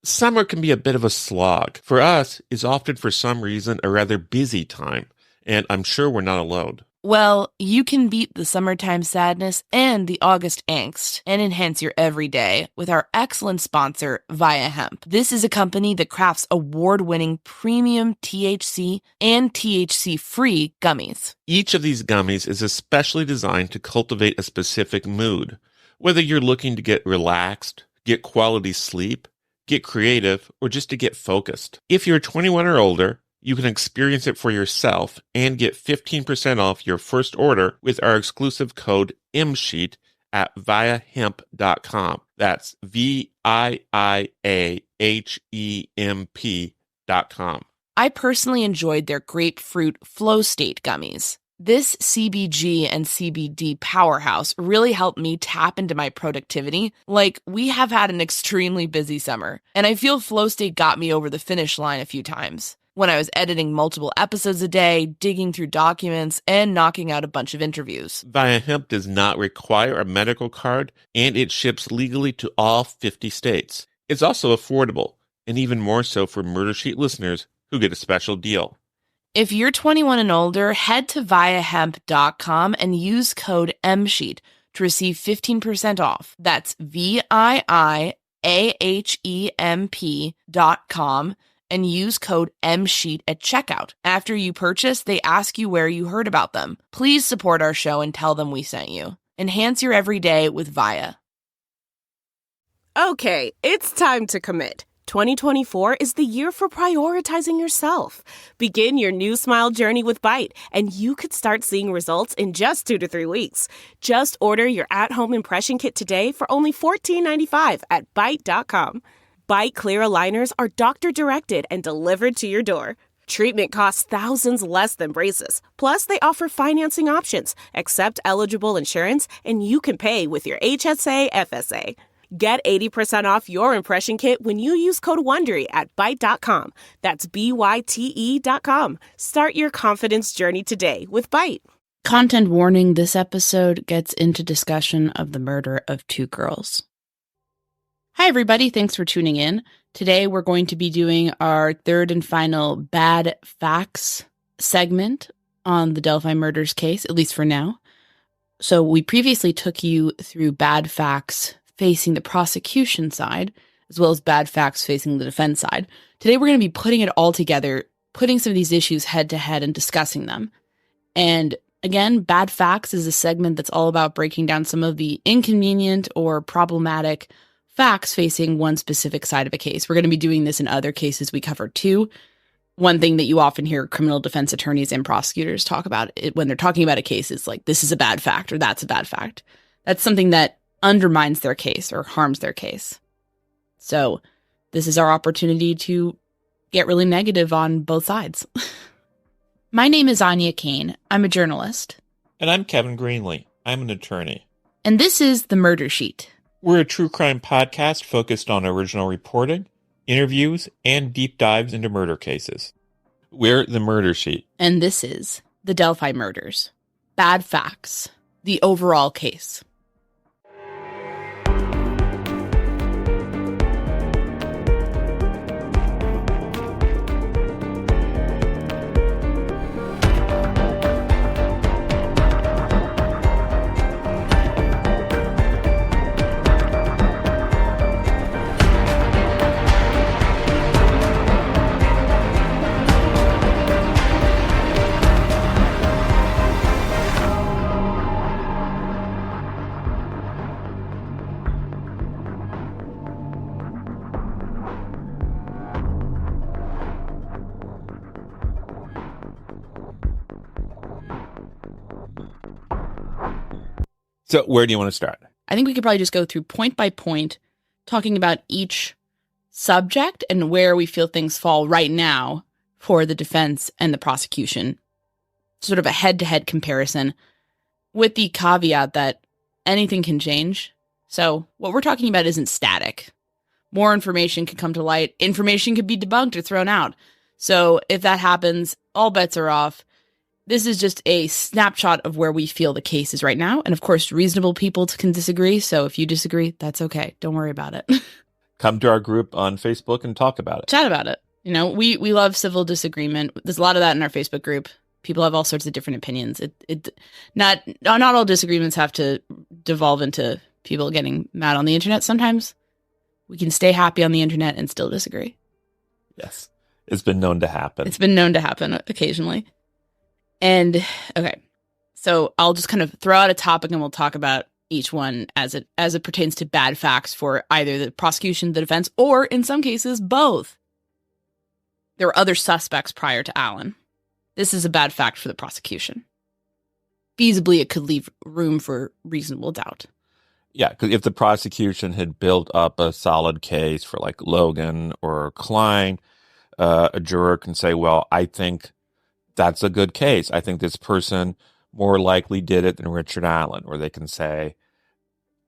Summer can be a bit of a slog. For us, it's often for some reason a rather busy time, and I'm sure we're not alone. Well, you can beat the summertime sadness and the August angst and enhance your everyday with our excellent sponsor, Via Hemp. This is a company that crafts award-winning premium THC and THC-free gummies. Each of these gummies is especially designed to cultivate a specific mood. Whether you're looking to get relaxed, get quality sleep, get creative, or just to get focused. If you're 21 or older, you can experience it for yourself and get 15% off your first order with our exclusive code IMSHEET at viahemp.com. That's VIIAHEMP.com. I personally enjoyed their grapefruit flow state gummies. This CBG and CBD powerhouse really helped me tap into my productivity. Like, we have had an extremely busy summer, and I feel flow state got me over the finish line a few times when I was editing multiple episodes a day, digging through documents, and knocking out a bunch of interviews. Via Hemp does not require a medical card, and it ships legally to all 50 states. It's also affordable, and even more so for Murder Sheet listeners who get a special deal. If you're 21 and older, head to viahemp.com and use code MSHEET to receive 15% off. That's VIIAHEMP.com and use code MSHEET at checkout. After you purchase, they ask you where you heard about them. Please support our show and tell them we sent you. Enhance your everyday with Via. Okay, it's time to commit. 2024 is the year for prioritizing yourself. Begin your new smile journey with Byte, and you could start seeing results in just 2 to 3 weeks. Just order your at-home impression kit today for only $14.95 at Byte.com. Byte Clear aligners are doctor-directed and delivered to your door. Treatment costs thousands less than braces. Plus, they offer financing options, accept eligible insurance, and you can pay with your HSA FSA. Get 80% off your impression kit when you use code WONDERY at Byte.com. That's BYTE.com. Start your confidence journey today with Byte. Content warning, this episode gets into discussion of the murder of 2 girls. Hi, everybody. Thanks for tuning in. Today, we're going to be doing our third and final bad facts segment on the Delphi murders case, at least for now. So we previously took you through bad facts facing the prosecution side, as well as bad facts facing the defense side. Today, we're going to be putting it all together, putting some of these issues head to head and discussing them. And again, bad facts is a segment that's all about breaking down some of the inconvenient or problematic facts facing one specific side of a case. We're going to be doing this in other cases we cover too. One thing that you often hear criminal defense attorneys and prosecutors talk about it when they're talking about a case is like, this is a bad fact or that's a bad fact. That's something that undermines their case or harms their case. So this is our opportunity to get really negative on both sides. My name is Anya Kane. I'm a journalist. And I'm Kevin Greenlee. I'm an attorney. And this is The Murder Sheet. We're a true crime podcast focused on original reporting, interviews, and deep dives into murder cases. We're The Murder Sheet. And this is the Delphi murders. Bad facts. The overall case. So where do you want to start? I think we could probably just go through point by point, talking about each subject and where we feel things fall right now for the defense and the prosecution. Sort of a head-to-head comparison with the caveat that anything can change. So what we're talking about isn't static. More information can come to light. Information could be debunked or thrown out. So if that happens, all bets are off. This is just a snapshot of where we feel the case is right now. And of course, reasonable people can disagree. So if you disagree, that's okay. Don't worry about it. come to our group on Facebook and talk about it. Chat about it. You know, we love civil disagreement. There's a lot of that in our Facebook group. People have all sorts of different opinions. Not all disagreements have to devolve into people getting mad on the internet. Sometimes we can stay happy on the internet and still disagree. Yes. It's been known to happen. It's been known to happen occasionally. And okay, so I'll just kind of throw out a topic and we'll talk about each one as it pertains to bad facts for either the prosecution, the defense, or in some cases, both. There were other suspects prior to Allen. This is a bad fact for the prosecution. Feasibly, it could leave room for reasonable doubt. Yeah, because if the prosecution had built up a solid case for like Logan or Klein, a juror can say, well, I think that's a good case. I think this person more likely did it than Richard Allen. Or they can say,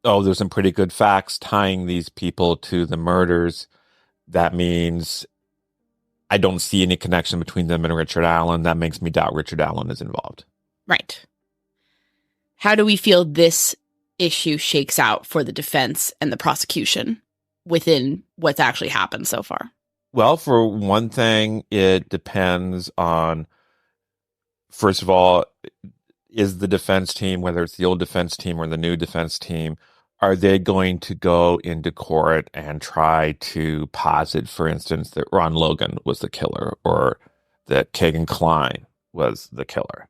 oh, there's some pretty good facts tying these people to the murders. That means I don't see any connection between them and Richard Allen. That makes me doubt Richard Allen is involved. Right. How do we feel this issue shakes out for the defense and the prosecution within what's actually happened so far? Well, for one thing, it depends on, first of all, is the defense team, whether it's the old defense team or the new defense team, are they going to go into court and try to posit, for instance, that Ron Logan was the killer or that Kagan Klein was the killer?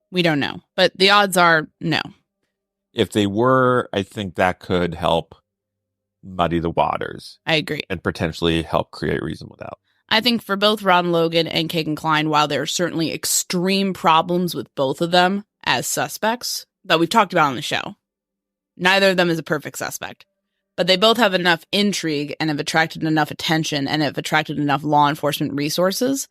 We don't know, but the odds are no. If they were, I think that could help muddy the waters. I agree. And potentially help create reasonable doubt. I think for both Ron Logan and Kagan Klein, while there are certainly extreme problems with both of them as suspects that we've talked about on the show, neither of them is a perfect suspect. But they both have enough intrigue and have attracted enough attention and have attracted enough law enforcement resources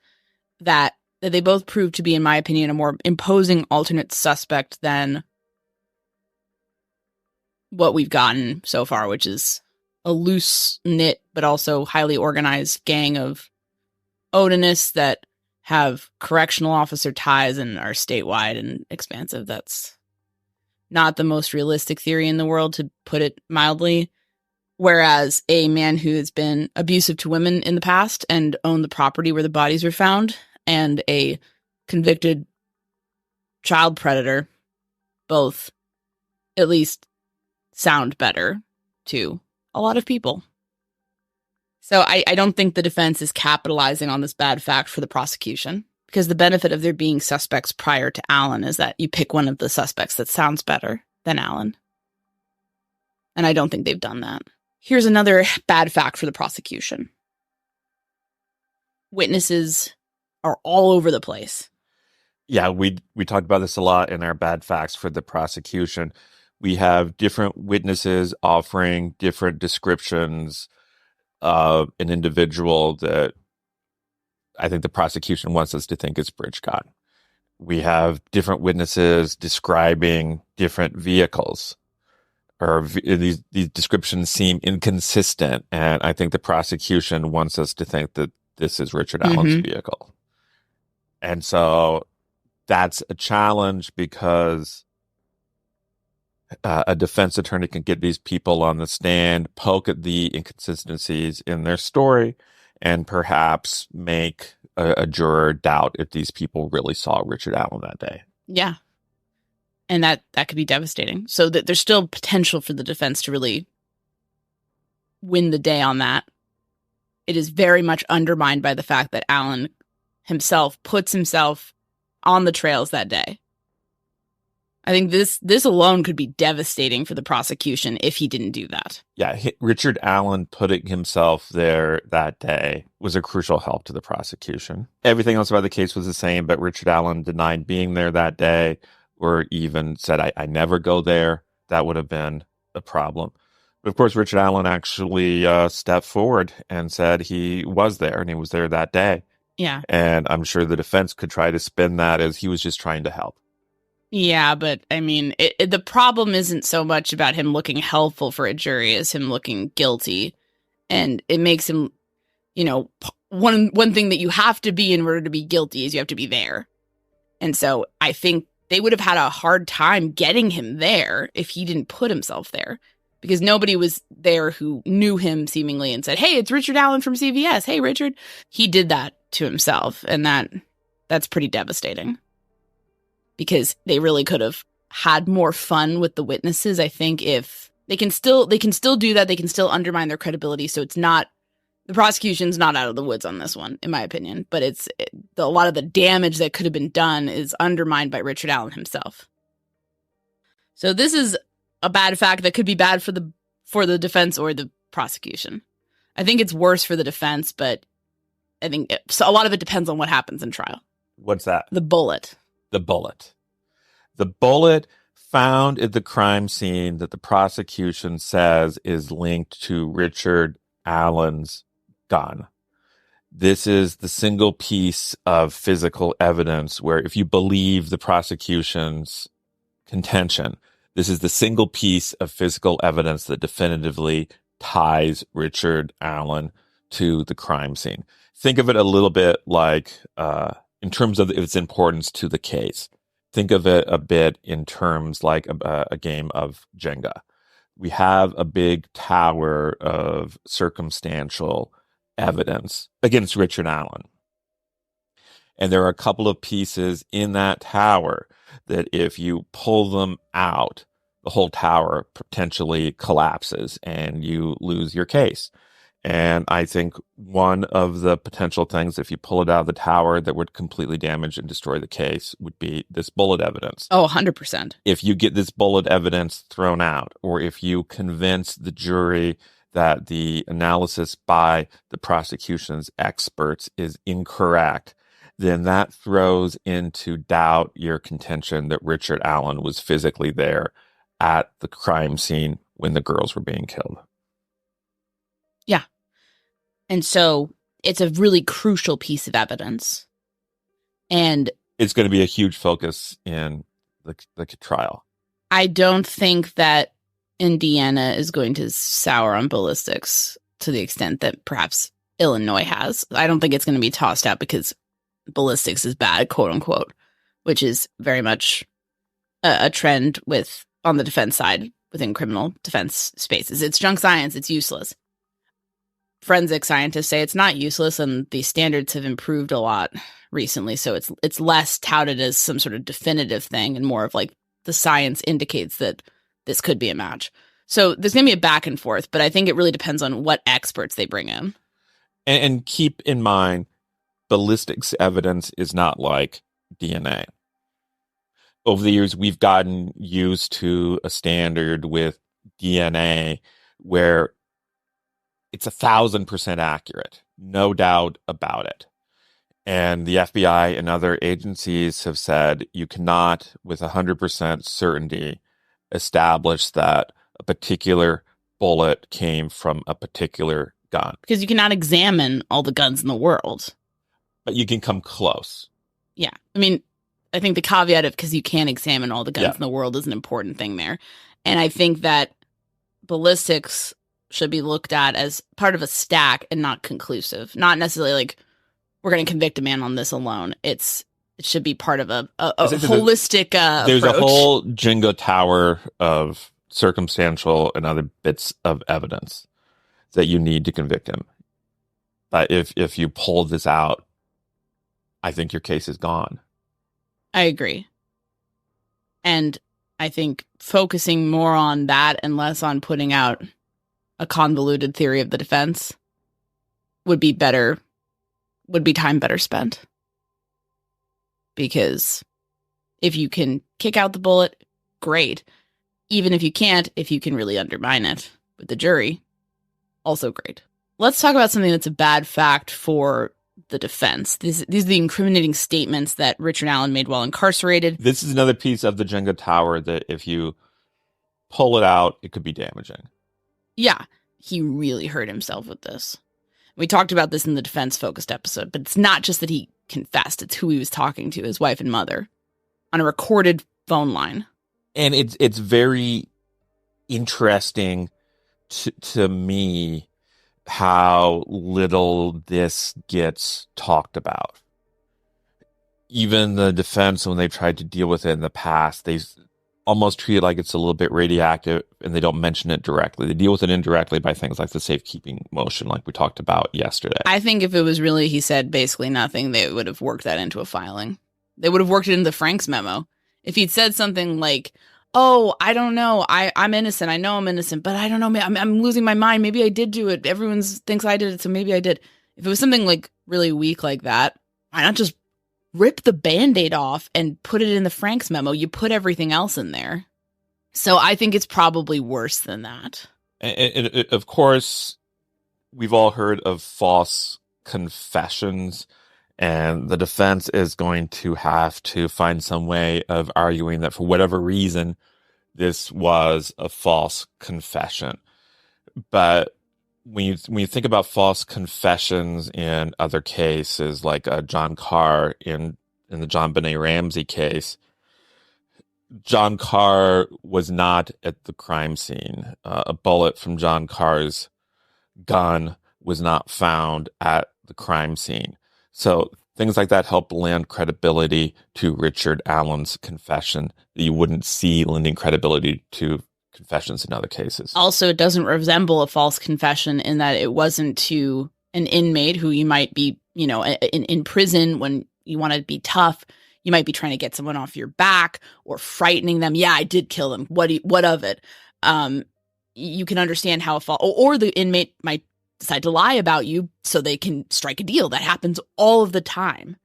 that they both prove to be, in my opinion, a more imposing alternate suspect than what we've gotten so far, which is a loose-knit but also highly organized gang of odinists that have correctional officer ties and are statewide and expansive. That's not the most realistic theory in the world, to put it mildly. Whereas a man who has been abusive to women in the past and owned the property where the bodies were found, and a convicted child predator, both at least sound better to a lot of people. So I don't think the defense is capitalizing on this bad fact for the prosecution, because the benefit of there being suspects prior to Allen is that you pick one of the suspects that sounds better than Allen. And I don't think they've done that. Here's another bad fact for the prosecution. Witnesses are all over the place. Yeah, we talked about this a lot in our bad facts for the prosecution. We have different witnesses offering different descriptions of an individual that I think the prosecution wants us to think is Bridgecott. We have different witnesses describing different vehicles, or these descriptions seem inconsistent, and I think the prosecution wants us to think that this is Richard Allen's vehicle. And so that's a challenge, because a defense attorney can get these people on the stand, poke at the inconsistencies in their story, and perhaps make a juror doubt if these people really saw Richard Allen that day. Yeah. And that could be devastating. So that there's still potential for the defense to really win the day on that. It is very much undermined by the fact that Allen himself puts himself on the trails that day. I think this alone could be devastating for the prosecution if he didn't do that. Yeah, Richard Allen putting himself there that day was a crucial help to the prosecution. Everything else about the case was the same, but Richard Allen denied being there that day, or even said, I never go there. That would have been a problem. But of course, Richard Allen actually stepped forward and said he was there, and he was there that day. Yeah. And I'm sure the defense could try to spin that as he was just trying to help. Yeah, but I mean, the problem isn't so much about him looking helpful for a jury as him looking guilty. And it makes him, you know, one thing that you have to be in order to be guilty is you have to be there. And so I think they would have had a hard time getting him there if he didn't put himself there. because nobody was there who knew him seemingly and said, hey, it's Richard Allen from CVS. Hey, Richard. He did that to himself. And that's pretty devastating because they really could have had more fun with the witnesses. I think if they can still do that, they can still undermine their credibility. So it's not, the prosecution's not out of the woods on this one, in my opinion, but a lot of the damage that could have been done is undermined by Richard Allen himself. So this is a bad fact that could be bad for the defense or the prosecution. I think it's worse for the defense, but I think so a lot of it depends on what happens in trial. What's that? The bullet. The bullet. The bullet found at the crime scene that the prosecution says is linked to Richard Allen's gun. This is the single piece of physical evidence where, if you believe the prosecution's contention, this is the single piece of physical evidence that definitively ties Richard Allen to the crime scene. Think of it a little bit like, in terms of its importance to the case, think of it a bit in terms like a game of Jenga. We have a big tower of circumstantial evidence against Richard Allen. And there are a couple of pieces in that tower that if you pull them out, the whole tower potentially collapses and you lose your case. And I think one of the potential things, if you pull it out of the tower, that would completely damage and destroy the case would be this bullet evidence. Oh, 100%. If you get this bullet evidence thrown out, or if you convince the jury that the analysis by the prosecution's experts is incorrect, then that throws into doubt your contention that Richard Allen was physically there at the crime scene when the girls were being killed. Yeah. And so it's a really crucial piece of evidence. And it's going to be a huge focus in the trial. I don't think that Indiana is going to sour on ballistics to the extent that perhaps Illinois has. I don't think it's going to be tossed out because ballistics is bad, quote unquote, which is very much a trend on the defense side within criminal defense spaces. It's junk science. It's useless. Forensic scientists say it's not useless, and the standards have improved a lot recently. So it's less touted as some sort of definitive thing and more of like the science indicates that this could be a match. So there's going to be a back and forth, but I think it really depends on what experts they bring in. And keep in mind, ballistics evidence is not like DNA. Over the years, we've gotten used to a standard with DNA where it's 1,000% accurate, no doubt about it. And the FBI and other agencies have said you cannot, with 100% certainty, establish that a particular bullet came from a particular gun. Because you cannot examine all the guns in the world. But you can come close. Yeah. I mean, I think the caveat of because you can't examine all the guns in the world is an important thing there. And I think that ballistics should be looked at as part of a stack and not conclusive. Not necessarily like we're going to convict a man on this alone. It should be part of a holistic there's approach. A whole Jenga tower of circumstantial and other bits of evidence that you need to convict him. But if you pull this out, I think your case is gone. I agree. And I think focusing more on that and less on putting out a convoluted theory of the defense would be time better spent. Because if you can kick out the bullet, great. Even if you can't, if you can really undermine it with the jury, also great. Let's talk about something that's a bad fact for the defense. These are the incriminating statements that Richard Allen made while incarcerated. This is another piece of the Jenga tower that if you pull it out, it could be damaging. Yeah, he really hurt himself with this. We talked about this in the defense-focused episode, but it's not just that he confessed. It's who he was talking to, his wife and mother, on a recorded phone line. And it's very interesting to me how little this gets talked about. Even the defense, when they tried to deal with it in the past, almost treat it like it's a little bit radioactive, and they don't mention it directly. They deal with it indirectly by things like the safekeeping motion, like we talked about yesterday. I think if it was really, he said basically nothing, they would have worked that into a filing. They would have worked it into Frank's memo. If he'd said something like, oh, I don't know, I'm innocent. I know I'm innocent, but I don't know. I'm losing my mind. Maybe I did do it. Everyone thinks I did it, so maybe I did. If it was something like really weak like that, why not just rip the Band-Aid off and put it in the Frank's memo? You put everything else in there. So I think it's probably worse than that. And of course, we've all heard of false confessions, and the defense is going to have to find some way of arguing that for whatever reason, this was a false confession. But when you think about false confessions in other cases, like John Carr in the John Benet Ramsey case, John Carr was not at the crime scene. A bullet from John Carr's gun was not found at the crime scene. So things like that help lend credibility to Richard Allen's confession that you wouldn't see lending credibility to confessions in other cases. Also, it doesn't resemble a false confession in that it wasn't to an inmate who you might be, in prison when you want to be tough. You might be trying to get someone off your back or frightening them. Yeah, I did kill them. What of it? You can understand how or the inmate might decide to lie about you so they can strike a deal. That happens all of the time.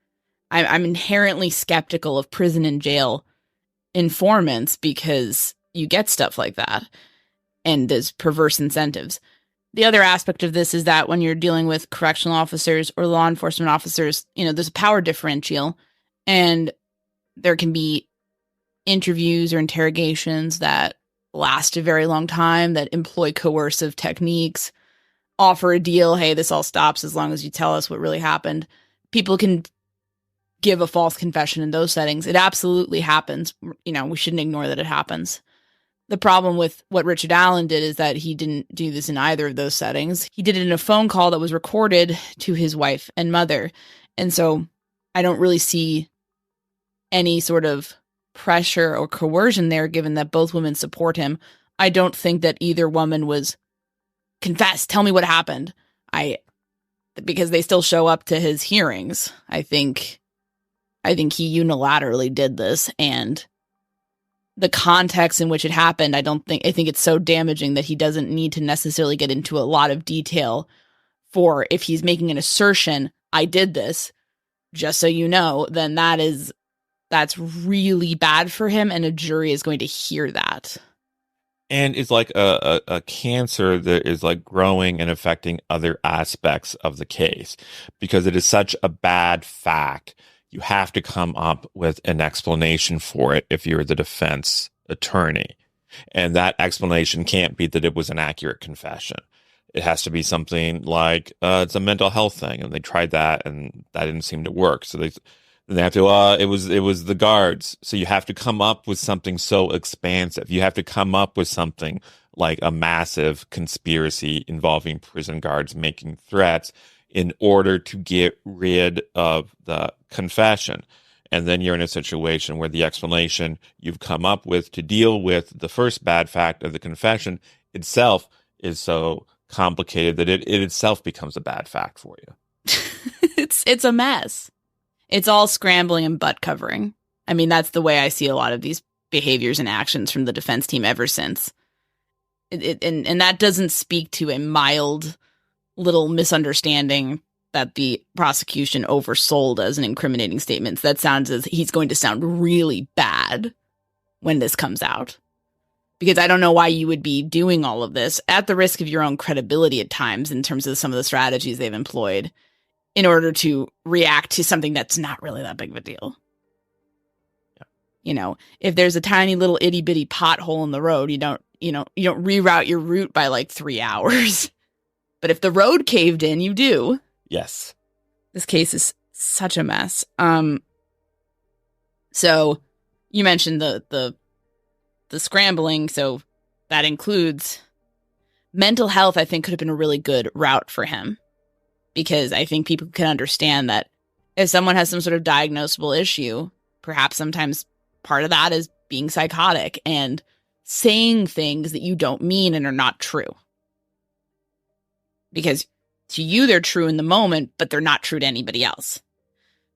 I'm inherently skeptical of prison and jail informants because you get stuff like that, and there's perverse incentives. The other aspect of this is that when you're dealing with correctional officers or law enforcement officers, there's a power differential, and there can be interviews or interrogations that last a very long time, that employ coercive techniques, offer a deal. Hey, this all stops as long as you tell us what really happened. People can give a false confession in those settings. It absolutely happens. We shouldn't ignore that it happens. The problem with what Richard Allen did is that he didn't do this in either of those settings. He did it in a phone call that was recorded to his wife and mother. And so I don't really see any sort of pressure or coercion there, given that both women support him. I don't think that either woman was, confess, tell me what happened. Because they still show up to his hearings. I think he unilaterally did this, and the context in which it happened, I think it's so damaging that he doesn't need to necessarily get into a lot of detail for, if he's making an assertion, I did this, just so you know, then that's really bad for him, and a jury is going to hear that. And it's like a cancer that is like growing and affecting other aspects of the case, because it is such a bad fact. You have to come up with an explanation for it if you're the defense attorney. And that explanation can't be that it was an accurate confession. It has to be something like, it's a mental health thing, and they tried that and that didn't seem to work. So they have to, it was the guards. So you have to come up with something so expansive. You have to come up with something like a massive conspiracy involving prison guards making threats in order to get rid of the confession. And then you're in a situation where the explanation you've come up with to deal with the first bad fact of the confession itself is so complicated that it itself becomes a bad fact for you. It's a mess. It's all scrambling and butt covering. I mean, that's the way I see a lot of these behaviors and actions from the defense team ever since. And that doesn't speak to a mild little misunderstanding that the prosecution oversold as an incriminating statement. That sounds as he's going to sound really bad when this comes out. Because I don't know why you would be doing all of this at the risk of your own credibility at times in terms of some of the strategies they've employed in order to react to something that's not really that big of a deal. Yeah. If there's a tiny little itty bitty pothole in the road, you don't reroute your route by like 3 hours. But if the road caved in, you do. Yes. This case is such a mess. So you mentioned the scrambling, so that includes mental health. I think could have been a really good route for him, because I think people can understand that if someone has some sort of diagnosable issue, perhaps sometimes part of that is being psychotic and saying things that you don't mean and are not true. Because to you, they're true in the moment, but they're not true to anybody else.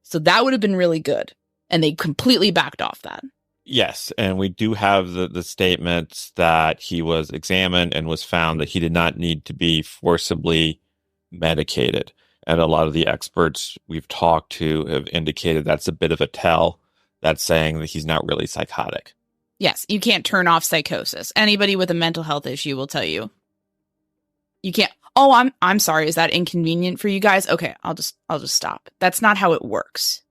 So that would have been really good. And they completely backed off that. Yes, and we do have the statements that he was examined and was found that he did not need to be forcibly medicated. And a lot of the experts we've talked to have indicated that's a bit of a tell. That's saying that he's not really psychotic. Yes, you can't turn off psychosis. Anybody with a mental health issue will tell you. You can't. Oh, I'm sorry. Is that inconvenient for you guys? Okay, I'll just stop. That's not how it works.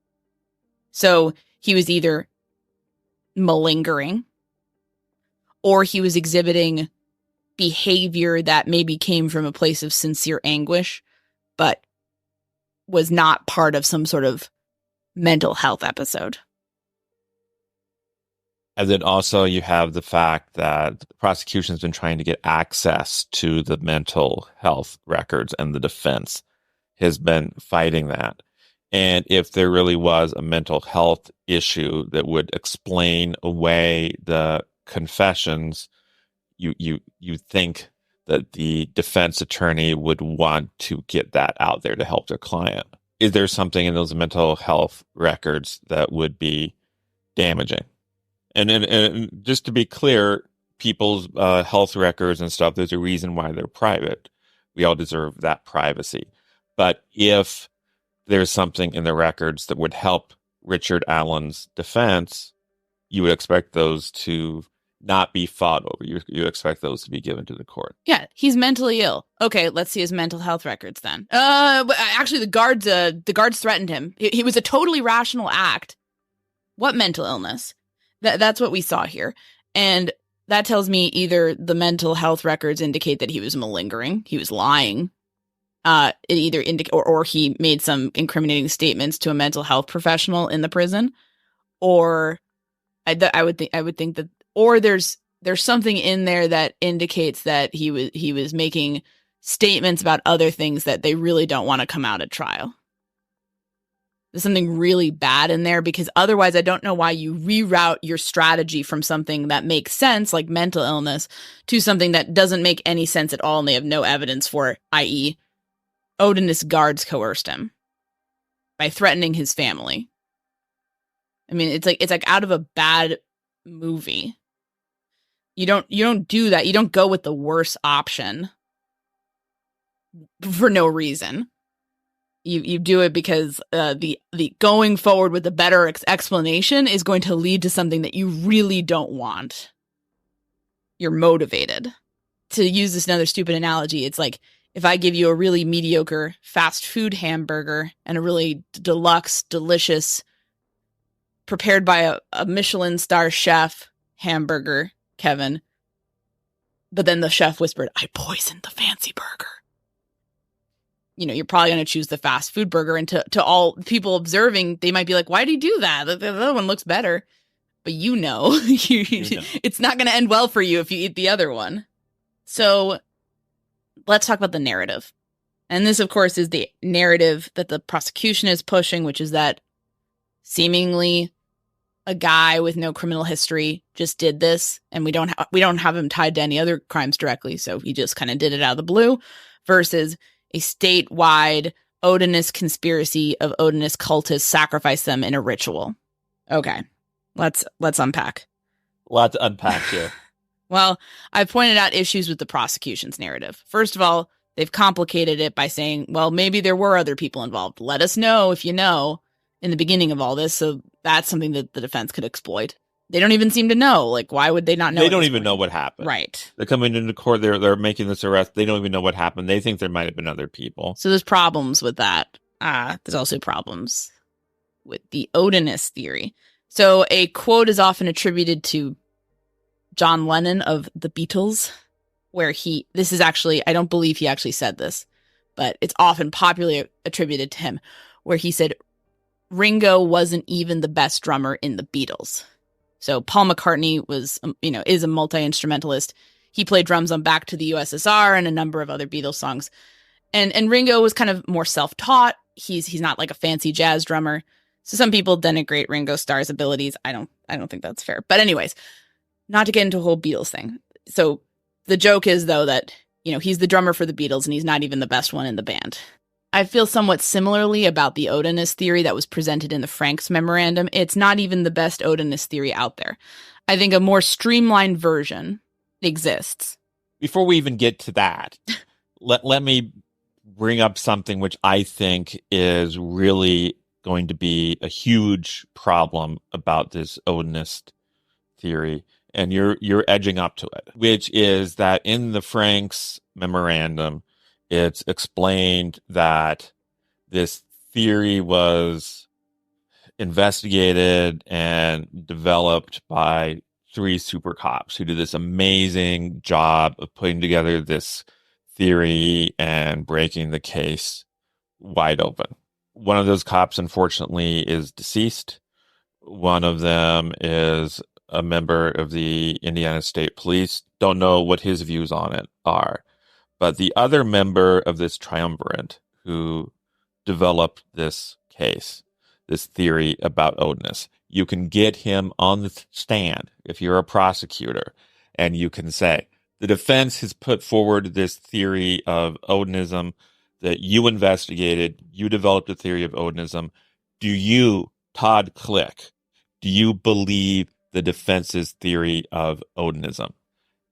So he was either malingering or he was exhibiting behavior that maybe came from a place of sincere anguish, but was not part of some sort of mental health episode. And then also you have the fact that the prosecution has been trying to get access to the mental health records, and the defense has been fighting that. And if there really was a mental health issue that would explain away the confessions, you think that the defense attorney would want to get that out there to help their client. Is there something in those mental health records that would be damaging? And just to be clear, people's health records and stuff, there's a reason why they're private. We all deserve that privacy. But if there's something in the records that would help Richard Allen's defense, you would expect those to not be fought over. You expect those to be given to the court. Yeah, he's mentally ill. Okay, let's see his mental health records then. Actually, the guards threatened him. It was a totally rational act. What mental illness? That's what we saw here. And that tells me either the mental health records indicate that he was malingering, he was lying, it either or he made some incriminating statements to a mental health professional in the prison, or I would think that, or there's something in there that indicates that he was making statements about other things that they really don't want to come out at trial. There's something really bad in there, because otherwise I don't know why you reroute your strategy from something that makes sense, like mental illness, to something that doesn't make any sense at all and they have no evidence for, i.e. Odinist guards coerced him by threatening his family. I mean, it's like out of a bad movie. You don't do that. You don't go with the worst option for no reason. You do it because the going forward with a better explanation is going to lead to something that you really don't want. You're motivated. To use this another stupid analogy, it's like if I give you a really mediocre fast food hamburger and a really deluxe, delicious, prepared by a Michelin star chef hamburger, Kevin, but then the chef whispered, "I poisoned the fancy burger." You know, you're probably going to choose the fast food burger. And to all people observing, they might be like, why did he do that? The other one looks better. But you know, it's not going to end well for you if you eat the other one. So let's talk about the narrative. And this, of course, is the narrative that the prosecution is pushing, which is that seemingly a guy with no criminal history just did this. And we don't have him tied to any other crimes directly. So he just kind of did it out of the blue, versus a statewide Odinist conspiracy of Odinist cultists sacrifice them in a ritual. Okay, let's unpack. A lot to unpack here. Well, I've pointed out issues with the prosecution's narrative. First of all, they've complicated it by saying, well, maybe there were other people involved. Let us know if you know in the beginning of all this. So that's something that the defense could exploit. They don't even seem to know. Like, why would they not know? They don't even know what happened. Right. They're coming into court. They're making this arrest. They don't even know what happened. They think there might have been other people. So there's problems with that. There's also problems with the Odinist theory. So a quote is often attributed to John Lennon of the Beatles, where this is actually, I don't believe he actually said this, but it's often popularly attributed to him, where he said, Ringo wasn't even the best drummer in the Beatles. So Paul McCartney is a multi-instrumentalist. He played drums on Back to the USSR and a number of other Beatles songs. And Ringo was kind of more self-taught. He's not like a fancy jazz drummer. So some people denigrate Ringo Starr's abilities. I don't think that's fair. But anyways, not to get into a whole Beatles thing. So the joke is, though, that, he's the drummer for the Beatles and he's not even the best one in the band. I feel somewhat similarly about the odinist theory that was presented in the Franks memorandum. It's not even the best odinist theory out there. I think a more streamlined version exists. Before we even get to that, let me bring up something which I think is really going to be a huge problem about this odinist theory, and you're edging up to it, which is that in the Franks memorandum, it's explained that this theory was investigated and developed by 3 super cops who did this amazing job of putting together this theory and breaking the case wide open. One of those cops, unfortunately, is deceased. One of them is a member of the Indiana State Police. Don't know what his views on it are. But the other member of this triumvirate who developed this case, this theory about Odinist, you can get him on the stand if you're a prosecutor, and you can say, the defense has put forward this theory of Odinism that you investigated, you developed a theory of Odinism. Do you, Todd Click, do you believe the defense's theory of Odinism?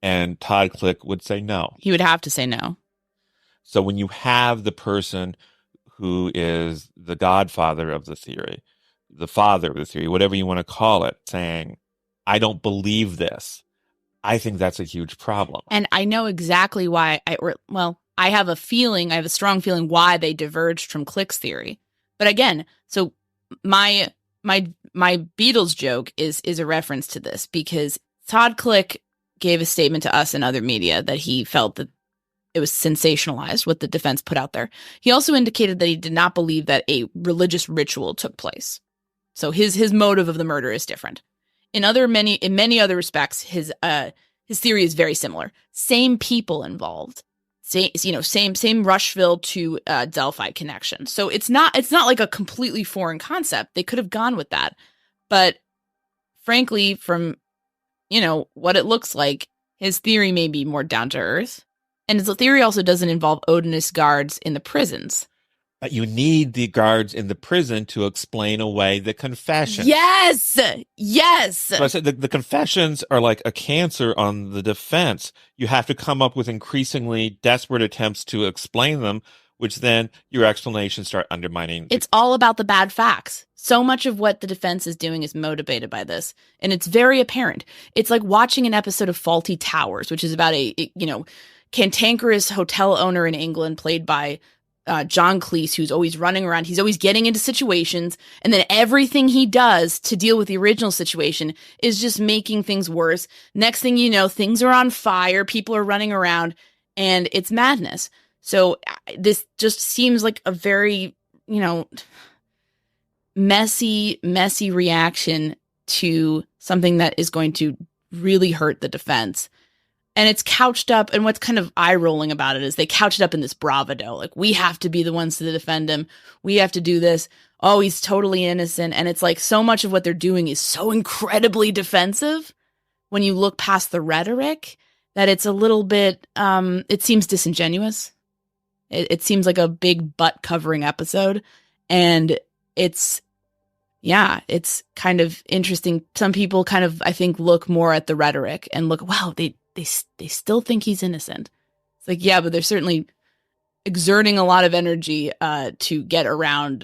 And Todd Click would say no. He would have to say no. So when you have the person who is the godfather of the theory, the father of the theory, whatever you want to call it, saying, I don't believe this, I think that's a huge problem. And I know exactly why I have a strong feeling why they diverged from Click's theory. But again, so my Beatles joke is a reference to this, because Todd Click gave a statement to us and other media that he felt that it was sensationalized what the defense put out there. He also indicated that he did not believe that a religious ritual took place. So his motive of the murder is different. In many other respects, his theory is very similar. Same people involved. Same Rushville to Delphi connection. So it's not like a completely foreign concept. They could have gone with that. But frankly, from what it looks like, his theory may be more down to earth. And his theory also doesn't involve Odinist guards in the prisons. But you need the guards in the prison to explain away the confession. Yes! Yes! So I said the confessions are like a cancer on the defense. You have to come up with increasingly desperate attempts to explain them, which then your explanations start undermining. It's all about the bad facts. So much of what the defense is doing is motivated by this. And it's very apparent. It's like watching an episode of Fawlty Towers, which is about a cantankerous hotel owner in England played by John Cleese, who's always running around. He's always getting into situations, and then everything he does to deal with the original situation is just making things worse. Next thing you know, things are on fire, people are running around, and it's madness. So this just seems like a very, messy reaction to something that is going to really hurt the defense. And it's couched up, and what's kind of eye-rolling about it is they couch it up in this bravado. Like, we have to be the ones to defend him. We have to do this. Oh, he's totally innocent. And it's like so much of what they're doing is so incredibly defensive when you look past the rhetoric that it's a little bit, it seems disingenuous. It seems like a big butt-covering episode. And it's kind of interesting. Some people kind of, I think, look more at the rhetoric and look, wow, they still think he's innocent. It's like, yeah, but they're certainly exerting a lot of energy to get around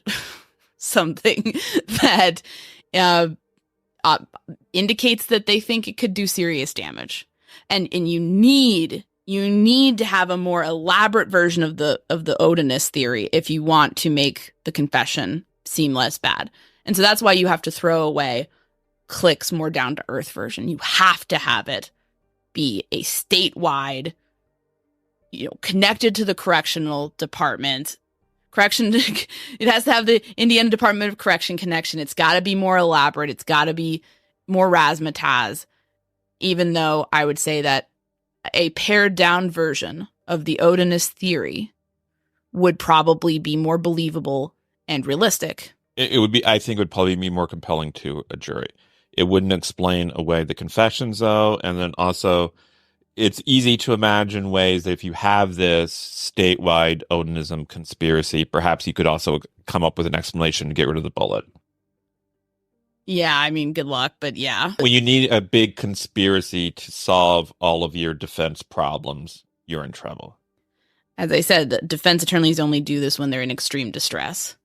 something that indicates that they think it could do serious damage. And you need to have a more elaborate version of the Odinist theory if you want to make the confession seem less bad. And so that's why you have to throw away Click's more down to earth version. You have to have it be a statewide, connected to the correctional department. It has to have the Indiana Department of Correction connection. It's got to be more elaborate. It's got to be more razzmatazz, even though I would say that a pared down version of the Odinist theory would probably be more believable and realistic It would be, I think, it would probably be more compelling to a jury. It wouldn't explain away the confessions, though, and then also it's easy to imagine ways that if you have this statewide Odinism conspiracy, perhaps you could also come up with an explanation to get rid of the bullet. Yeah, I mean, good luck, but yeah. When you need a big conspiracy to solve all of your defense problems, you're in trouble. As I said, the defense attorneys only do this when they're in extreme distress.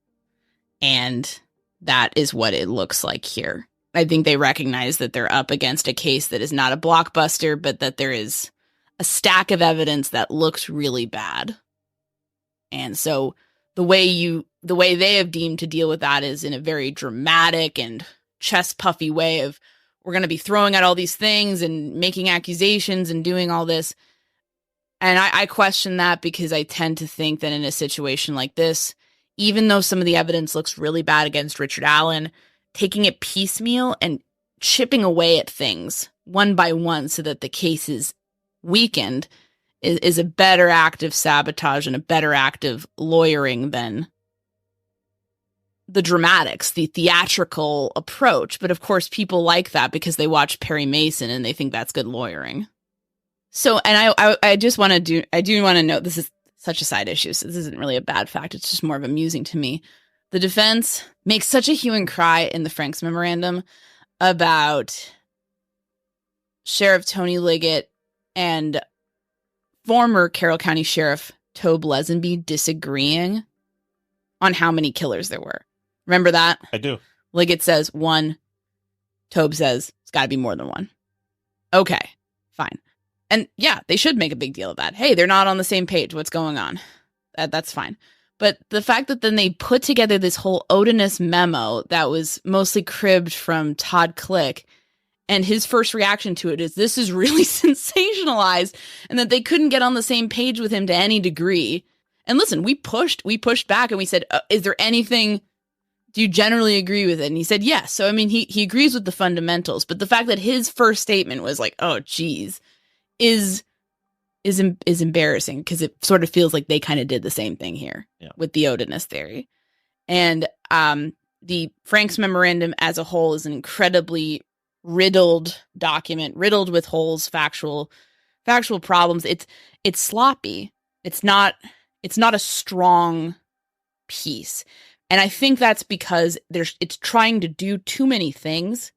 And that is what it looks like here. I think they recognize that they're up against a case that is not a blockbuster, but that there is a stack of evidence that looks really bad. And so the way they have deemed to deal with that is in a very dramatic and chest puffy way of, we're going to be throwing out all these things and making accusations and doing all this. And I question that, because I tend to think that in a situation like this, even though some of the evidence looks really bad against Richard Allen, taking it piecemeal and chipping away at things one by one so that the case is weakened is a better act of sabotage and a better act of lawyering than the dramatics, the theatrical approach. But of course, people like that because they watch Perry Mason and they think that's good lawyering. So, and I just want to I do want to note, this is such a side issue, so this isn't really a bad fact. It's just more of amusing to me. The defense makes such a hue and cry in the Franks memorandum about Sheriff Tony Liggett and former Carroll County Sheriff Tobe Lesenby disagreeing on how many killers there were. Remember that? I do. Liggett says 1. Tobe says it's got to be more than 1. Okay, fine. And yeah, they should make a big deal of that. Hey, they're not on the same page. What's going on? That's fine. But the fact that then they put together this whole odinist memo that was mostly cribbed from Todd Click, and his first reaction to it is, this is really sensationalized, and that they couldn't get on the same page with him to any degree. And listen, we pushed back and we said, is there anything, do you generally agree with it? And he said, yes. So, I mean, he agrees with the fundamentals, but the fact that his first statement was like, oh, geez, is embarrassing, because it sort of feels like they kind of did the same thing here with the Odinist theory. And the Franks memorandum as a whole is an incredibly riddled document, riddled with holes, factual problems. It's sloppy. It's not a strong piece. And I think that's because it's trying to do too many things.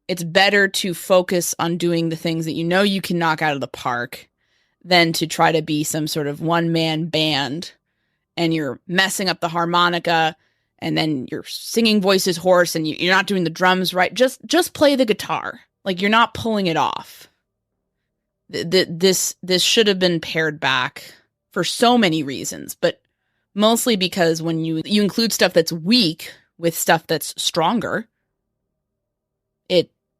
It's better to focus on doing the things that you know you can knock out of the park than to try to be some sort of one-man band and you're messing up the harmonica and then your singing voice is hoarse and you're not doing the drums right. Just play the guitar. Like, you're not pulling it off. This should have been pared back for so many reasons, but mostly because when you include stuff that's weak with stuff that's stronger,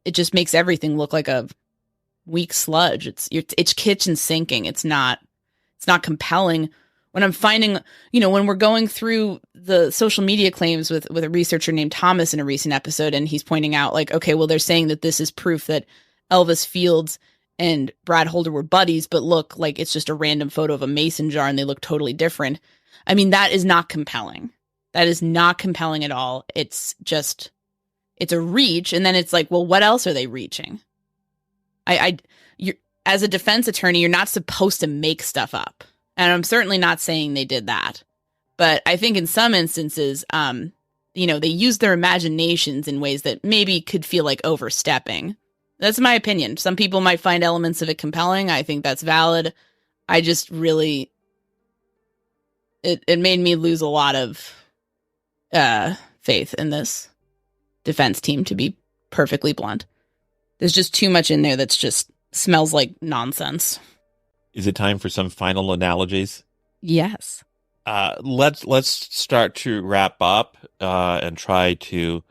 it just makes everything look like a weak sludge. It's kitchen sinking. It's not compelling. When I'm finding, when we're going through the social media claims with a researcher named Thomas in a recent episode, and he's pointing out, like, okay, well, they're saying that this is proof that Elvis Fields and Brad Holder were buddies, but look, like, it's just a random photo of a mason jar and they look totally different. I mean, that is not compelling. That is not compelling at all. It's a reach, and then it's like, well, what else are they reaching? You're, as a defense attorney, you're not supposed to make stuff up. And I'm certainly not saying they did that. But I think in some instances, they use their imaginations in ways that maybe could feel like overstepping. That's my opinion. Some people might find elements of it compelling. I think that's valid. I just really, it made me lose a lot of faith in this defense team, to be perfectly blunt. There's just too much in there that's just smells like nonsense. Is it time for some final analogies? Yes. Let's start to wrap up and try to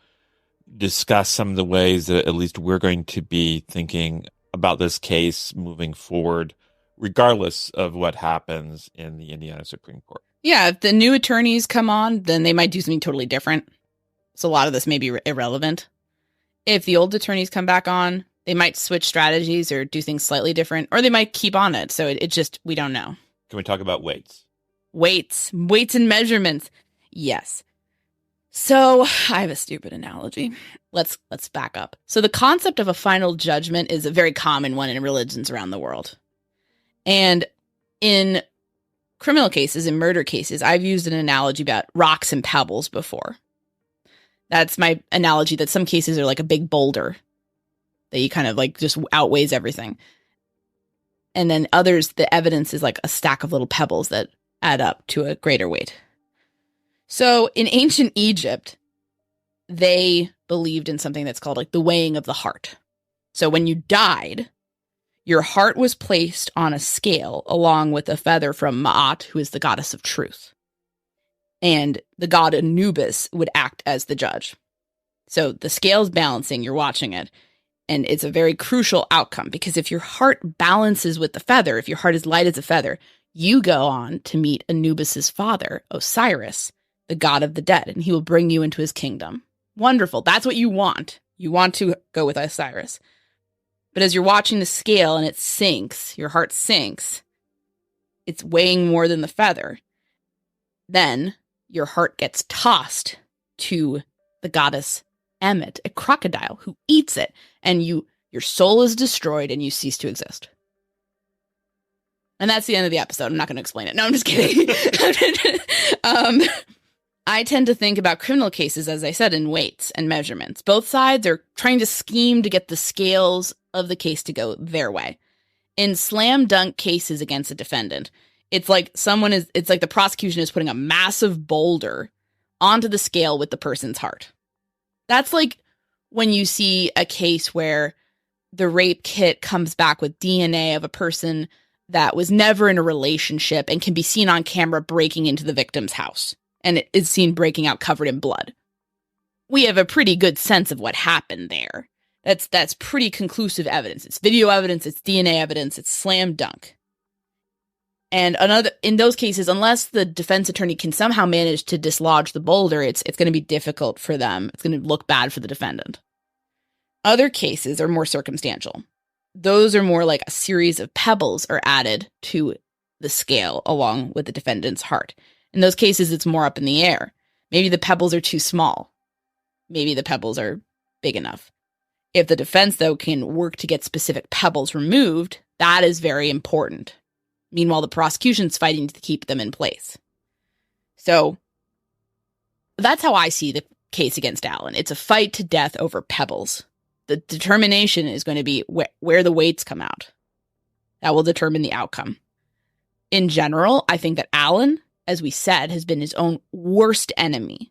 discuss some of the ways that at least we're going to be thinking about this case moving forward, regardless of what happens in the Indiana Supreme Court. Yeah, if the new attorneys come on, then they might do something totally different. So a lot of this may be irrelevant. If the old attorneys come back on, they might switch strategies or do things slightly different, or they might keep on it. So it just, we don't know. Can we talk about weights? Weights and measurements. Yes. So I have a stupid analogy. Let's back up. So the concept of a final judgment is a very common one in religions around the world. And in criminal cases, in murder cases, I've used an analogy about rocks and pebbles before. That's my analogy, that some cases are like a big boulder that you kind of like just outweighs everything. And then others, the evidence is like a stack of little pebbles that add up to a greater weight. So in ancient Egypt, they believed in something that's called like the weighing of the heart. So when you died, your heart was placed on a scale along with a feather from Ma'at, who is the goddess of truth. And the god Anubis would act as the judge. So the scale's balancing, you're watching it. And it's a very crucial outcome, because if your heart balances with the feather, if your heart is light as a feather, you go on to meet Anubis's father, Osiris, the god of the dead, and he will bring you into his kingdom. Wonderful. That's what you want. You want to go with Osiris. But as you're watching the scale and it sinks, your heart sinks, it's weighing more than the feather. Then your heart gets tossed to the goddess Emmet, a crocodile who eats it, and your soul is destroyed and you cease to exist. And that's the end of the episode. I'm not going to explain it. No, I'm just kidding. I tend to think about criminal cases, as I said, in weights and measurements. Both sides are trying to scheme to get the scales of the case to go their way. In slam dunk cases against a defendant, it's like the prosecution is putting a massive boulder onto the scale with the person's heart. That's like when you see a case where the rape kit comes back with DNA of a person that was never in a relationship and can be seen on camera breaking into the victim's house, and it is seen breaking out covered in blood. We have a pretty good sense of what happened there. That's pretty conclusive evidence. It's video evidence, it's DNA evidence, it's slam dunk. And in those cases, unless the defense attorney can somehow manage to dislodge the boulder, it's going to be difficult for them. It's going to look bad for the defendant. Other cases are more circumstantial. Those are more like a series of pebbles are added to the scale along with the defendant's heart. In those cases, it's more up in the air. Maybe the pebbles are too small. Maybe the pebbles are big enough. If the defense, though, can work to get specific pebbles removed, that is very important. Meanwhile, the prosecution's fighting to keep them in place. So that's how I see the case against Allen. It's a fight to death over pebbles. The determination is going to be where the weights come out. That will determine the outcome. In general, I think that Allen, as we said, has been his own worst enemy.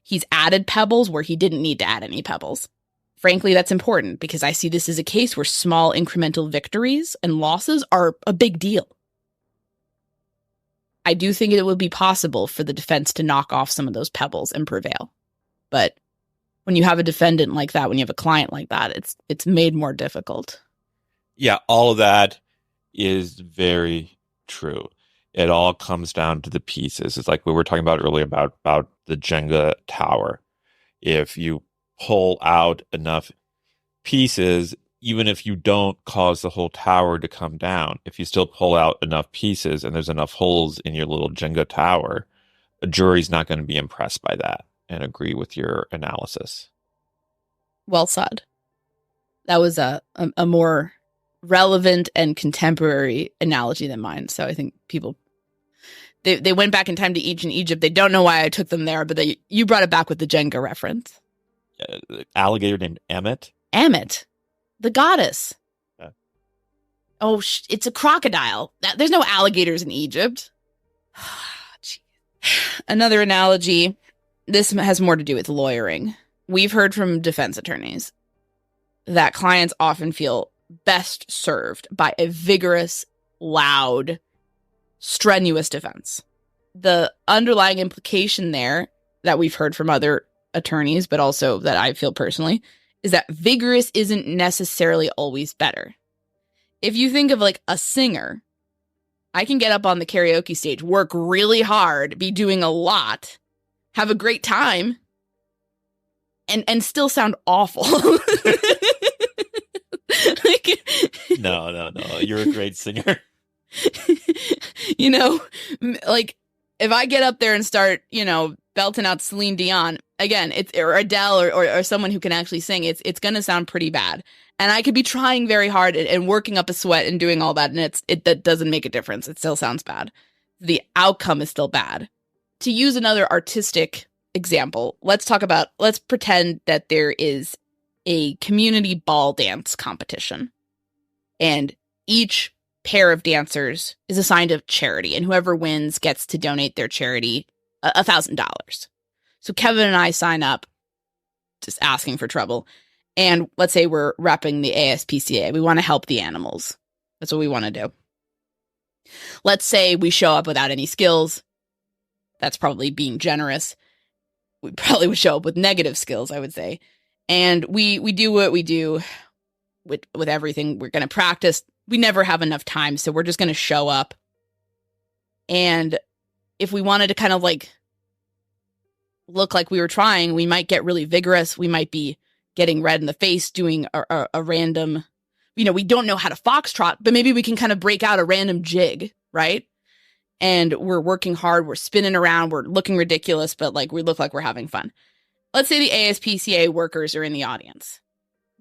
He's added pebbles where he didn't need to add any pebbles. Frankly, that's important because I see this as a case where small incremental victories and losses are a big deal. I do think it would be possible for the defense to knock off some of those pebbles and prevail. But when you have a defendant like that, when you have a client like that, it's made more difficult. Yeah, all of that is very true. It all comes down to the pieces. It's like we were talking about earlier about the Jenga tower. If you pull out enough pieces, even if you don't cause the whole tower to come down, if you still pull out enough pieces and there's enough holes in your little Jenga tower, a jury's not going to be impressed by that and agree with your analysis. Well said. That was a more relevant and contemporary analogy than mine. So I think people, they went back in time to ancient Egypt. They don't know why I took them there, but you brought it back with the Jenga reference. Alligator named Emmet. Emmet, the goddess. Yeah. Oh, it's a crocodile. There's no alligators in Egypt. Another analogy. This has more to do with lawyering. We've heard from defense attorneys that clients often feel best served by a vigorous, loud, strenuous defense. The underlying implication there that we've heard from other attorneys, but also that I feel personally, is that vigorous isn't necessarily always better. If you think of like a singer, I can get up on the karaoke stage, work really hard, be doing a lot, have a great time, and still sound awful. No. You're a great singer. Like if I get up there and start, belting out Celine Dion, again, or Adele or someone who can actually sing, it's going to sound pretty bad. And I could be trying very hard and working up a sweat and doing all that, and that doesn't make a difference. It still sounds bad. The outcome is still bad. To use another artistic example, let's pretend that there is a community ball dance competition, and each pair of dancers is assigned a charity, and whoever wins gets to donate their charity $1,000. So Kevin and I sign up, just asking for trouble. And let's say we're repping the ASPCA. We want to help the animals. That's what we want to do. Let's say we show up without any skills. That's probably being generous. We probably would show up with negative skills, I would say. And we do what we do with everything. We're going to practice. We never have enough time, so we're just going to show up. And if we wanted to kind of like look like we were trying, we might get really vigorous. We might be getting red in the face, doing a random, we don't know how to foxtrot, but maybe we can kind of break out a random jig, right? And we're working hard, we're spinning around, we're looking ridiculous, but like we look like we're having fun. Let's say the ASPCA workers are in the audience.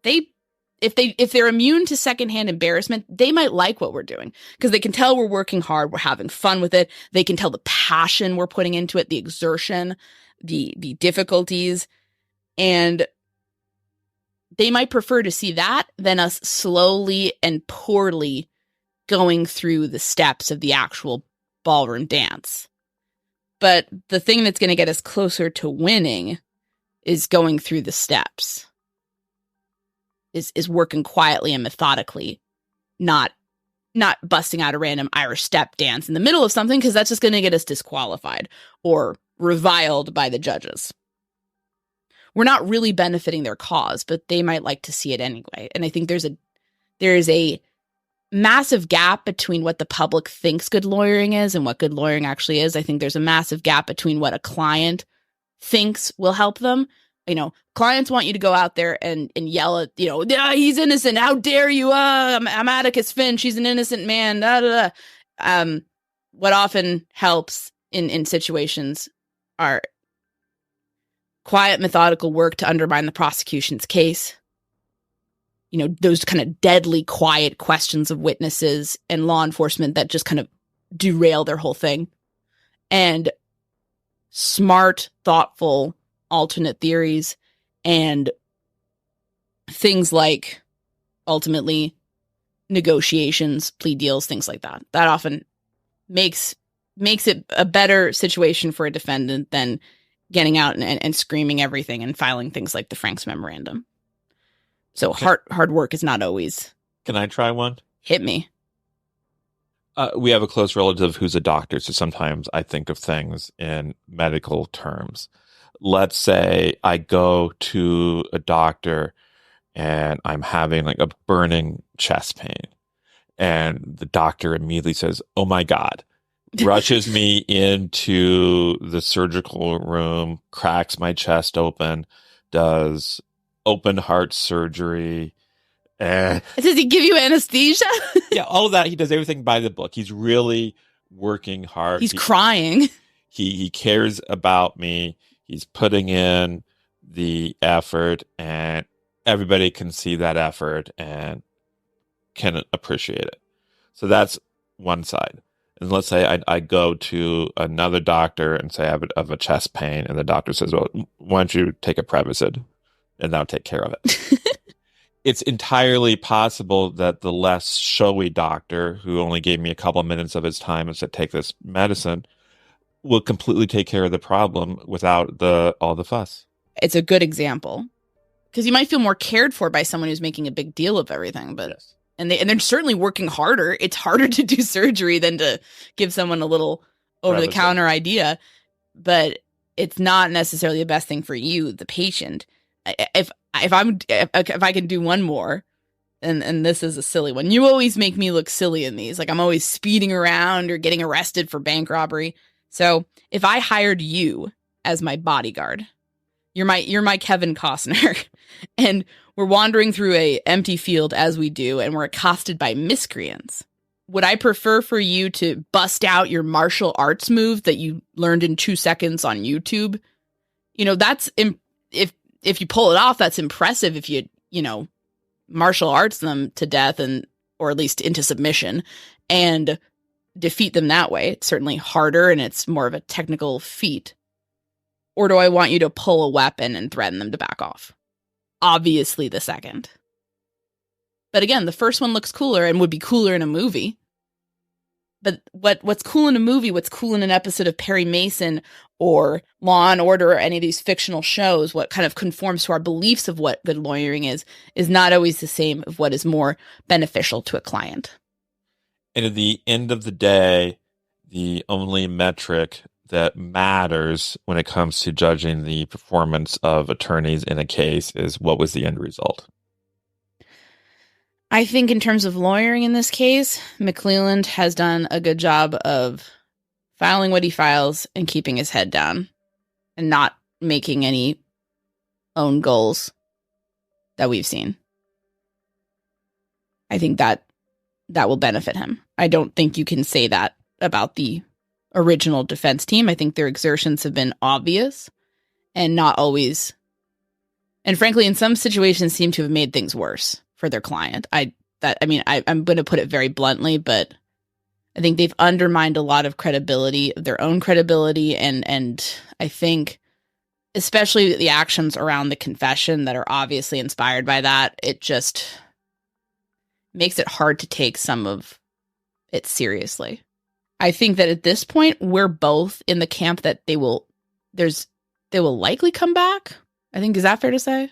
If they're immune to secondhand embarrassment, they might like what we're doing because they can tell we're working hard, we're having fun with it. They can tell the passion we're putting into it, the exertion, the difficulties, and they might prefer to see that than us slowly and poorly going through the steps of the actual ballroom dance. But the thing that's going to get us closer to winning is going through the steps, is working quietly and methodically, not busting out a random Irish step dance in the middle of something, because that's just going to get us disqualified or reviled by the judges. We're not really benefiting their cause, but they might like to see it anyway. And I think there's a massive gap between what the public thinks good lawyering is and what good lawyering actually is. I think there's a massive gap between what a client thinks will help them. Clients want you to go out there and yell at, he's innocent. How dare you? I'm Atticus Finch. He's an innocent man. Da, da, da. What often helps in situations are quiet, methodical work to undermine the prosecution's case. Those kind of deadly quiet questions of witnesses and law enforcement that just kind of derail their whole thing. And smart, thoughtful, alternate theories and things like, ultimately, negotiations, plea deals, things like that. That often makes it a better situation for a defendant than getting out and screaming everything and filing things like the Franks memorandum. So hard work is not always. Can I try one? Hit me. We have a close relative who's a doctor, so sometimes I think of things in medical terms. Let's say I go to a doctor and I'm having like a burning chest pain, and the doctor immediately says, "Oh my God," rushes me into the surgical room, cracks my chest open, does open heart surgery. And does he give you anesthesia? Yeah, all of that. He does everything by the book. He's really working hard. He's crying. He cares about me. He's putting in the effort, and everybody can see that effort and can appreciate it. So that's one side. And let's say I go to another doctor and say I have a chest pain, and the doctor says, "Well, why don't you take a Prevacid, and that'll take care of it." It's entirely possible that the less showy doctor, who only gave me a couple of minutes of his time and said, "Take this medicine," will completely take care of the problem without all the fuss. It's a good example because you might feel more cared for by someone who's making a big deal of everything, but Yes. and they're certainly working harder. It's harder to do surgery than to give someone a little over-the-counter idea, but it's not necessarily the best thing for you, the patient. If I can do one more, and this is a silly one. You always make me look silly in these. Like I'm always speeding around or getting arrested for bank robbery. So if I hired you as my bodyguard, you're my Kevin Costner, and we're wandering through a empty field as we do, and we're accosted by miscreants. would I prefer for you to bust out your martial arts move that you learned in 2 seconds on YouTube? That's if you pull it off, that's impressive. If you martial arts them to death or at least into submission and defeat them that way. It's certainly harder and it's more of a technical feat. Or do I want you to pull a weapon and threaten them to back off? Obviously the second. But again, the first one looks cooler and would be cooler in a movie. But what's cool in a movie, what's cool in an episode of Perry Mason or Law and Order or any of these fictional shows, what kind of conforms to our beliefs of what good lawyering is not always the same of what is more beneficial to a client. And at the end of the day, the only metric that matters when it comes to judging the performance of attorneys in a case is what was the end result. I think in terms of lawyering in this case, McClelland has done a good job of filing what he files and keeping his head down and not making any own goals that we've seen. I think that will benefit him. I don't think you can say that about the original defense team. I think their exertions have been obvious and not always, and frankly, in some situations seem to have made things worse for their client. I'm going to put it very bluntly, but I think they've undermined a lot of credibility, their own credibility, and I think especially the actions around the confession that are obviously inspired by that, it just makes it hard to take some of it seriously. I think that at this point, we're both in the camp that they will likely come back. I think, is that fair to say?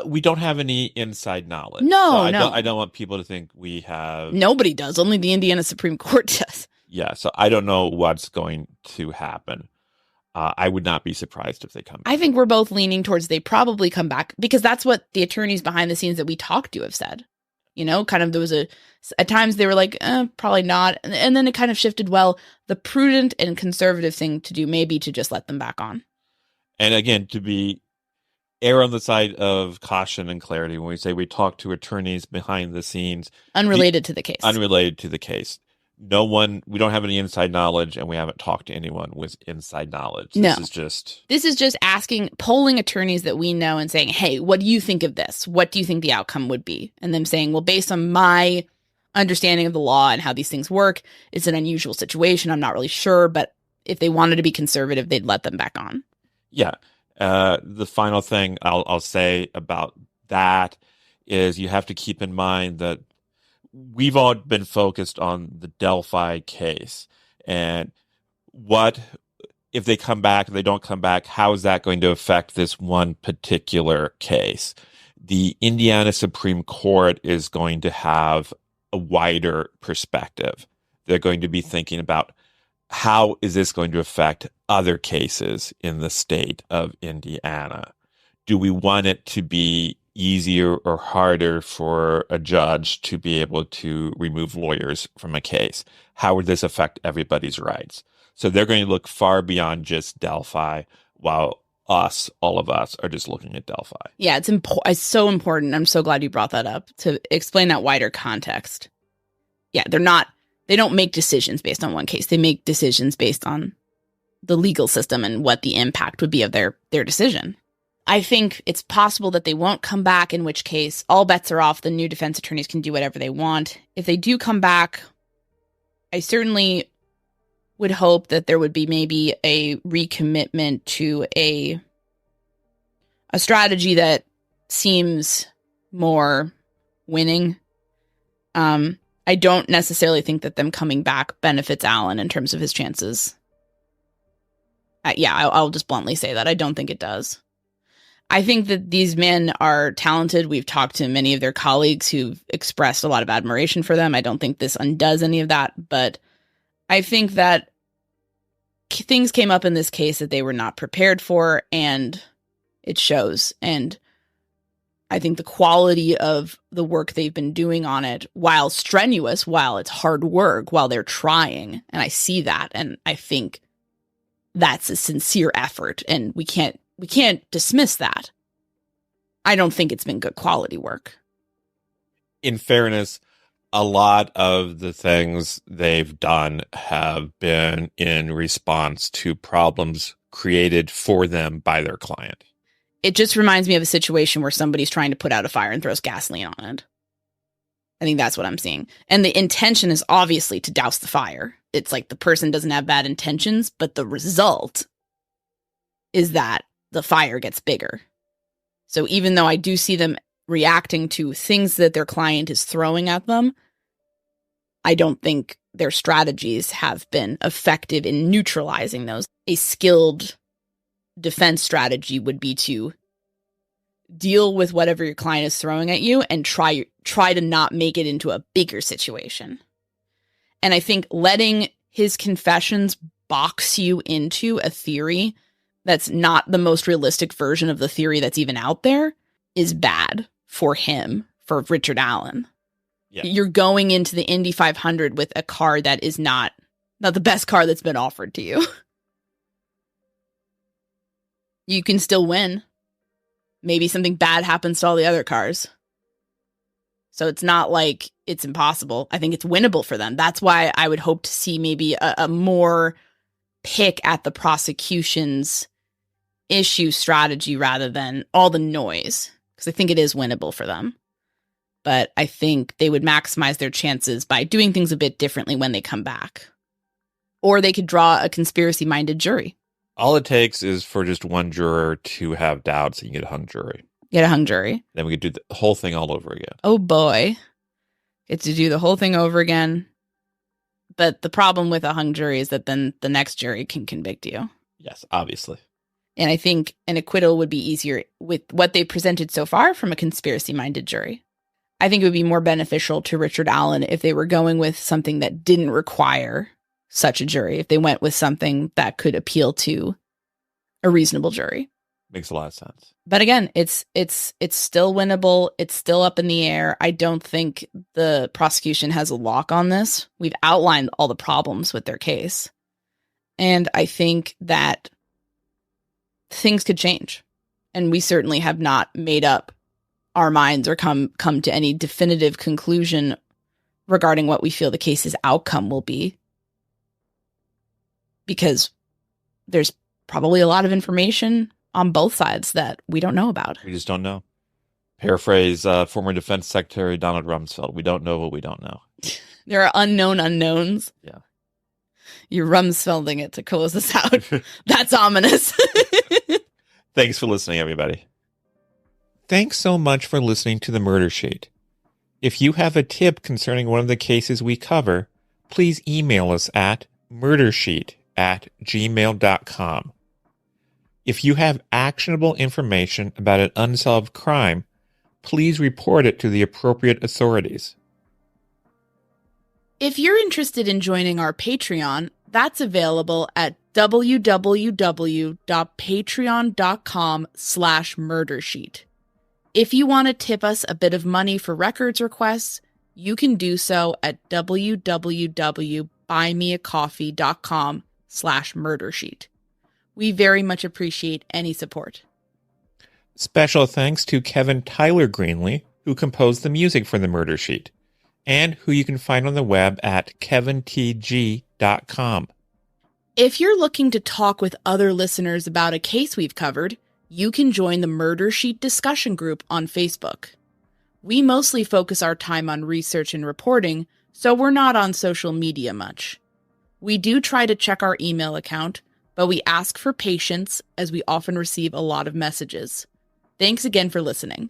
We don't have any inside knowledge. No. I don't want people to think we have. Nobody does. Only the Indiana Supreme Court does. Yeah, so I don't know what's going to happen. I would not be surprised if they come back. I think we're both leaning towards they probably come back because that's what the attorneys behind the scenes that we talked to have said. Kind of there was at times they were like, probably not. And then it kind of shifted. Well, the prudent and conservative thing to do may be to just let them back on. And again, to err on the side of caution and clarity when we say we talk to attorneys behind the scenes. Unrelated to the case. Unrelated to the case. We don't have any inside knowledge and we haven't talked to anyone with inside knowledge. No. This is just polling attorneys that we know and saying, hey, what do you think of this? What do you think the outcome would be? And them saying, well, based on my understanding of the law and how these things work, it's an unusual situation. I'm not really sure, but if they wanted to be conservative, they'd let them back on. Yeah. The final thing I'll say about that is you have to keep in mind that we've all been focused on the Delphi case and what if they come back, if they don't come back, how is that going to affect this one particular case? The Indiana Supreme Court is going to have a wider perspective. They're going to be thinking about how is this going to affect other cases in the state of Indiana? Do we want it to be easier or harder for a judge to be able to remove lawyers from a case? How would this affect everybody's rights? So they're going to look far beyond just Delphi, while all of us, are just looking at Delphi. Yeah, it's so important. I'm so glad you brought that up to explain that wider context. Yeah, they don't make decisions based on one case. They make decisions based on the legal system and what the impact would be of their decision. I think it's possible that they won't come back, in which case all bets are off. The new defense attorneys can do whatever they want. If they do come back, I certainly would hope that there would be maybe a recommitment to a strategy that seems more winning. I don't necessarily think that them coming back benefits Alan in terms of his chances. I'll just bluntly say that. I don't think it does. I think that these men are talented. We've talked to many of their colleagues who've expressed a lot of admiration for them. I don't think this undoes any of that, but I think that things came up in this case that they were not prepared for, and it shows. And I think the quality of the work they've been doing on it, while strenuous, while it's hard work, while they're trying, and I see that, and I think that's a sincere effort, and we can't dismiss that. I don't think it's been good quality work. In fairness, A lot of the things they've done have been in response to problems created for them by their client. It just reminds me of a situation where somebody's trying to put out a fire and throws gasoline on it. I think that's what I'm seeing. And the intention is obviously to douse the fire. It's like the person doesn't have bad intentions, but the result is that the fire gets bigger. So even though I do see them reacting to things that their client is throwing at them, I don't think their strategies have been effective in neutralizing those. A skilled defense strategy would be to deal with whatever your client is throwing at you and try to not make it into a bigger situation. And I think letting his confessions box you into a theory that's not the most realistic version of the theory that's even out there is bad for him, for Richard Allen. Yeah. You're going into the Indy 500 with a car that is not the best car that's been offered to you. You can still win. Maybe something bad happens to all the other cars. So it's not like it's impossible. I think it's winnable for them. That's why I would hope to see maybe a more pick at the prosecution's issue strategy rather than all the noise, because I think it is winnable for them. But I think they would maximize their chances by doing things a bit differently when they come back. Or they could draw a conspiracy-minded jury. All it takes is for just one juror to have doubts and you get a hung jury. Get a hung jury. Then we could do the whole thing all over again. Oh boy. Get to do the whole thing over again. But the problem with a hung jury is that then the next jury can convict you. Yes, obviously. And I think an acquittal would be easier with what they presented so far from a conspiracy-minded jury. I think it would be more beneficial to Richard Allen if they were going with something that didn't require such a jury, if they went with something that could appeal to a reasonable jury. Makes a lot of sense. But again, it's still winnable. It's still up in the air. I don't think the prosecution has a lock on this. We've outlined all the problems with their case. And I think that things could change. And we certainly have not made up our minds or come to any definitive conclusion regarding what we feel the case's outcome will be. Because there's probably a lot of information on both sides that we don't know about. We just don't know. Paraphrase former Defense Secretary Donald Rumsfeld. We don't know what we don't know. There are unknown unknowns. Yeah. You're Rumsfelding it to close us out. That's ominous. Thanks for listening, everybody. Thanks so much for listening to The Murder Sheet. If you have a tip concerning one of the cases we cover, please email us at murdersheet@gmail.com. If you have actionable information about an unsolved crime, please report it to the appropriate authorities. If you're interested in joining our Patreon, that's available at www.patreon.com/murdersheet. If you want to tip us a bit of money for records requests, you can do so at www.buymeacoffee.com/murdersheet. We very much appreciate any support. Special thanks to Kevin Tyler Greenlee, who composed the music for The Murder Sheet, and who you can find on the web at kevintg.com. If you're looking to talk with other listeners about a case we've covered, you can join the Murder Sheet discussion group on Facebook. We mostly focus our time on research and reporting, so we're not on social media much. We do try to check our email account, but we ask for patience as we often receive a lot of messages. Thanks again for listening.